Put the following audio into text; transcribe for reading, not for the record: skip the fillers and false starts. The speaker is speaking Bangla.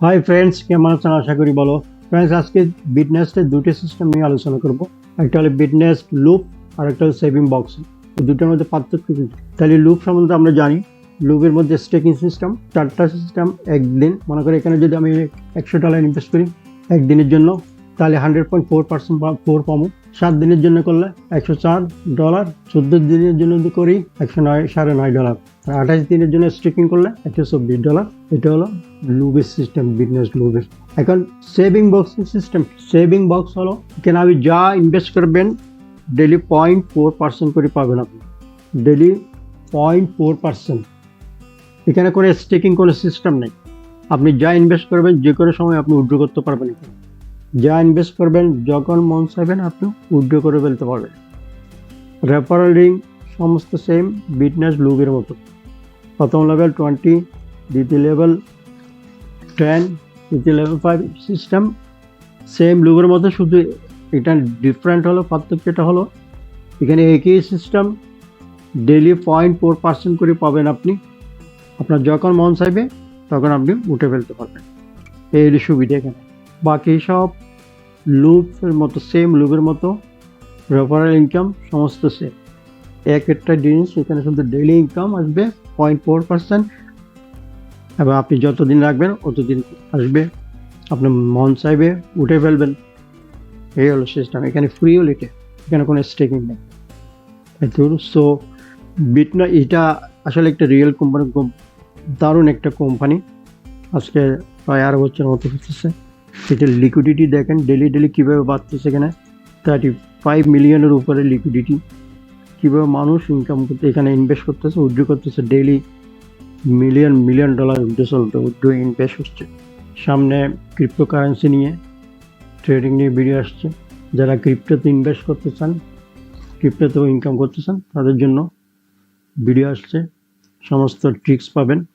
হাই ফ্রেন্ডস, কেমন আছেন? আশা করি বলো। ফ্রেন্ডস, আজকে বিটনেস্টের দুটো সিস্টেম নিয়ে আলোচনা করব। একটা হলো বিটনেস্ট লুপ আর একটা হলো সেভিং বক্স। এই দুটোর মধ্যে পার্থক্য কি? তাহলে লুপ সম্বন্ধে আমরা জানি, লুপের মধ্যে স্টেকিং সিস্টেম, চারটা সিস্টেম। একদিন মনে করি এখানে যদি আমি $100 ইনভেস্ট করি একদিনের জন্য, তাহলে 100.4% বা 4 পাবো। 7 দিনের জন্য করলে $104, 14 দিনের জন্য যদি করি $109.5, আর 28 দিনের জন্য স্টেকিং করলে $124। এটা হলো লুবের সিস্টেম, বিজনেস লুবের। এখন saving box system, saving box হলো এখানে আপনি যা ইনভেস্ট করবেন ডেলি 0.4% করে পাবেন আপনি, ডেলি 0.4%। এখানে কোনো স্টেকিং কোনো সিস্টেম নেই। আপনি যা ইনভেস্ট করবেন যে কোনো সময় আপনি উইথড্র করতে পারবেন। এখানে যা ইনভেস্ট করবেন যখন মন চাইবেন আপনি উইথড্র করে ফেলতে পারবেন। রেফারেল লিঙ্ক সমস্ত সেম বিটনেস লুবের মতো। প্রথম লেভেল 20, দ্বিতীয় লেভেল 10, তৃতীয় লেভেল 5 সিস্টেম সেম লুবের মতো, শুধু এটা ডিফারেন্ট হলো, পার্থক্যটা হলো এখানে একই সিস্টেম ডেলি 0.4% করে পাবেন আপনি। আপনার যখন মন চাইবে তখন আপনি উঠে ফেলতে পারবেন, এই সুবিধা এখানে। বাকি সব লুপের মতো, সেম লুপের মতো, রেফারেল ইনকাম সমস্ত সেম। একটা জিনিস এখানে শুধু ডেইলি ইনকাম আসবে 0.4%, এবং আপনি যতদিন রাখবেন অতদিন আসবে, আপনার মন চাইবে উঠে ফেলবেন। এই হলো সিস্টেম। এখানে ফ্রি হল, এখানে কোনো স্টেকিং নেই। সো বিটনা এটা আসলে একটা রিয়েল কোম্পানি, দারুণ একটা কোম্পানি। আজকে প্রায় 8 বছর মতো হচ্ছে। এটা লিকুইডিটি দেখেন ডেলি কীভাবে বাড়তেছে। এখানে 35 মিলিয়নের উপরে লিকুইডিটি। কীভাবে মানুষ ইনকাম করতে এখানে ইনভেস্ট করতেছে, উইথড্র করতেছে, daily million dollar withdraw invest হচ্ছে। সামনে ক্রিপ্টোকারেন্সি নিয়ে, ট্রেডিং নিয়ে ভিডিও আসছে। যারা ক্রিপ্টোতে ইনভেস্ট করতে চান, ক্রিপ্টোতেও ইনকাম করতে চান, তাদের জন্য ভিডিও আসছে। সমস্ত ট্রিক্স পাবেন।